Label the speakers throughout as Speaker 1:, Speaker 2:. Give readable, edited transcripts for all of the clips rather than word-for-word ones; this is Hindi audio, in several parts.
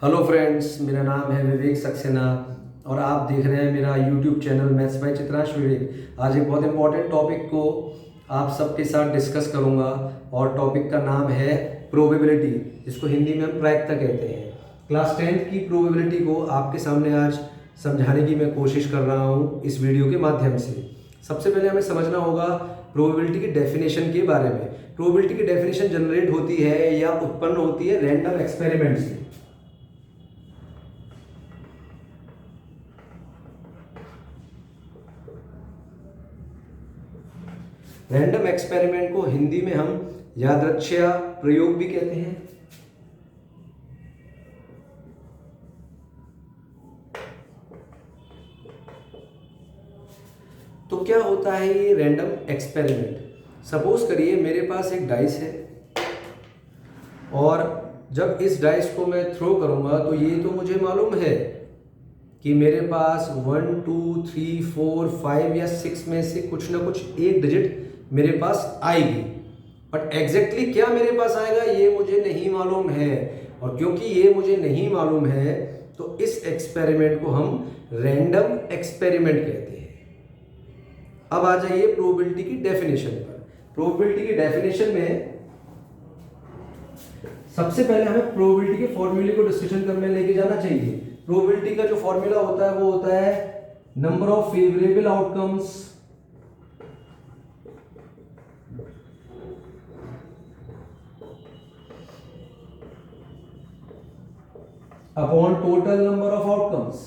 Speaker 1: हेलो फ्रेंड्स, मेरा नाम है विवेक सक्सेना और आप देख रहे हैं मेरा YouTube channel maths by Chitransh Vivek. आज एक बहुत इंपॉर्टेंट टॉपिक को आप सबके साथ डिस्कस करूंगा और टॉपिक का नाम है प्रोबेबिलिटी, जिसको हिंदी में हम प्रायिकता कहते हैं। क्लास 10th की प्रोबेबिलिटी को आपके सामने आज समझाने की मैं कोशिश कर रहा हूँ इस वीडियो के माध्यम से। सबसे पहले हमें समझना होगा प्रोबेबिलिटी की डेफिनेशन के बारे में। प्रोबेबिलिटी की डेफिनेशन जनरेट होती है या उत्पन्न होती है रैंडम एक्सपेरिमेंट से। रैंडम एक्सपेरिमेंट को हिंदी में हम यादृच्छिक प्रयोग भी कहते हैं। तो क्या होता है ये रैंडम एक्सपेरिमेंट? सपोज करिए मेरे पास एक डाइस है और जब इस डाइस को मैं थ्रो करूंगा तो ये तो मुझे मालूम है कि मेरे पास 1 2 3 4 5 या 6 में से कुछ ना कुछ एक डिजिट मेरे पास आएगी, बट एग्जैक्टली क्या मेरे पास आएगा ये मुझे नहीं मालूम है। और क्योंकि ये मुझे नहीं मालूम है तो इस एक्सपेरिमेंट को हम रैंडम एक्सपेरिमेंट कहते हैं। अब आ जाइए प्रोबेबिलिटी की डेफिनेशन पर। प्रोबेबिलिटी की डेफिनेशन में सबसे पहले हमें प्रोबेबिलिटी के फॉर्मूले को डिस्कशन करने लेके जाना चाहिए। प्रोबेबिलिटी का जो फॉर्मूला होता है वो होता है number of favourable outcomes upon total number of outcomes.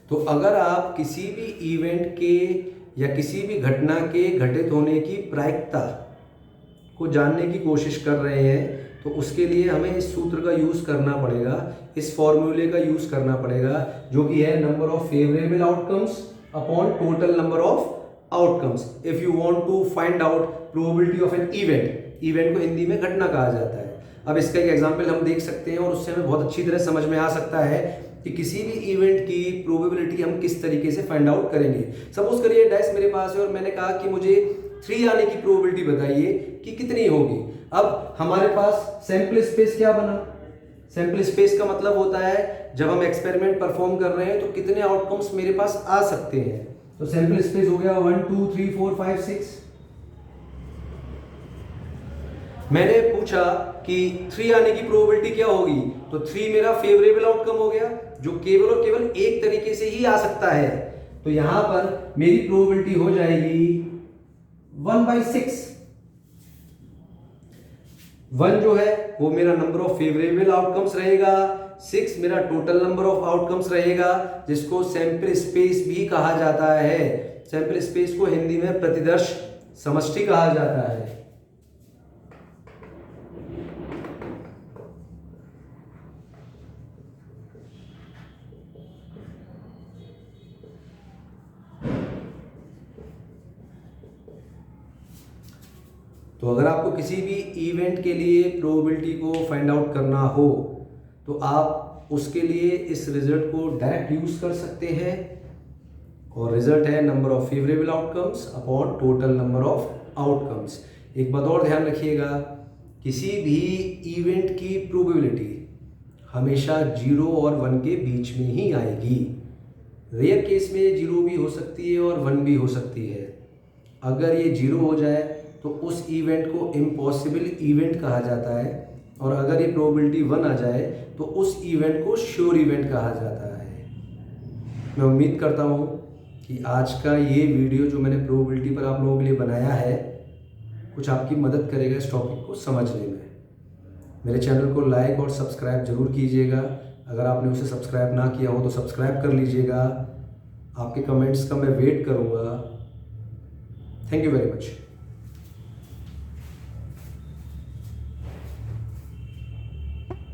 Speaker 1: तो अगर आप किसी भी इवेंट के या किसी भी घटना के घटित होने की प्रायिकता को जानने की कोशिश कर रहे हैं तो उसके लिए हमें इस सूत्र का यूज करना पड़ेगा, इस फॉर्मूले का यूज करना पड़ेगा, जो कि है number of favourable outcomes upon total number of outcomes. If you want to find out probability of an event, event को हिंदी में घटना कहा जाता है। अब इसका एक एग्जांपल हम देख सकते हैं और उससे हमें बहुत अच्छी तरह समझ में आ सकता है कि किसी भी इवेंट की प्रोबेबिलिटी हम किस तरीके से फाइंड आउट करेंगे। सपोज करिए डाइस मेरे पास है और मैंने कहा कि मुझे 3 आने की प्रोबेबिलिटी बताइए कि कितनी होगी। अब हमारे पास सैंपल स्पेस क्या बना? सैंपल स्पेस का मतलब होता है जब हम एक्सपेरिमेंट परफॉर्म कर रहे हैं तो कितने आउटकम्स मेरे पास आ सकते हैं। तो सैंपल स्पेस हो गया 1 2 3 4 5 6। मैंने पूछा कि 3 आने की प्रोबेबिलिटी क्या होगी, तो 3 मेरा फेवरेबल आउटकम हो गया जो केवल और केवल एक तरीके से ही आ सकता है। तो यहां पर मेरी प्रोबेबिलिटी हो जाएगी 1/6। 1 जो है वो मेरा नंबर ऑफ फेवरेबल आउटकम्स रहेगा, 6 मेरा टोटल नंबर ऑफ आउटकम्स रहेगा, जिसको सैंपल स्पेस भी कहा जाता है। सैंपल स्पेस को हिंदी में प्रतिदर्श समष्टि कहा जाता है। तो अगर आपको किसी भी इवेंट के लिए प्रोबेबिलिटी को फाइंड आउट करना हो तो आप उसके लिए इस रिजल्ट को डायरेक्ट यूज कर सकते हैं और रिजल्ट है number of favourable outcomes upon total number of outcomes. एक बात और ध्यान रखिएगा, किसी भी इवेंट की प्रोबेबिलिटी हमेशा 0 और 1 के बीच में ही आएगी। रेयर केस में 0 भी हो सकती है और 1 भी हो सकती है। अगर ये 0 हो जाए तो उस इवेंट को इम्पॉसिबल इवेंट कहा जाता है और अगर ये प्रोबेबिलिटी 1 आ जाए तो उस इवेंट को श्योर इवेंट कहा जाता है। मैं उम्मीद करता हूँ कि आज का ये वीडियो जो मैंने प्रोबेबिलिटी पर आप लोगों के लिए बनाया है कुछ आपकी मदद करेगा इस टॉपिक को समझने में। मेरे चैनल को लाइक और सब्सक्राइब जरूर कीजिएगा। अगर आपने उसे सब्सक्राइब ना किया हो तो सब्सक्राइब कर लीजिएगा। आपके कमेंट्स का मैं वेट करूँगा। Thank you very much.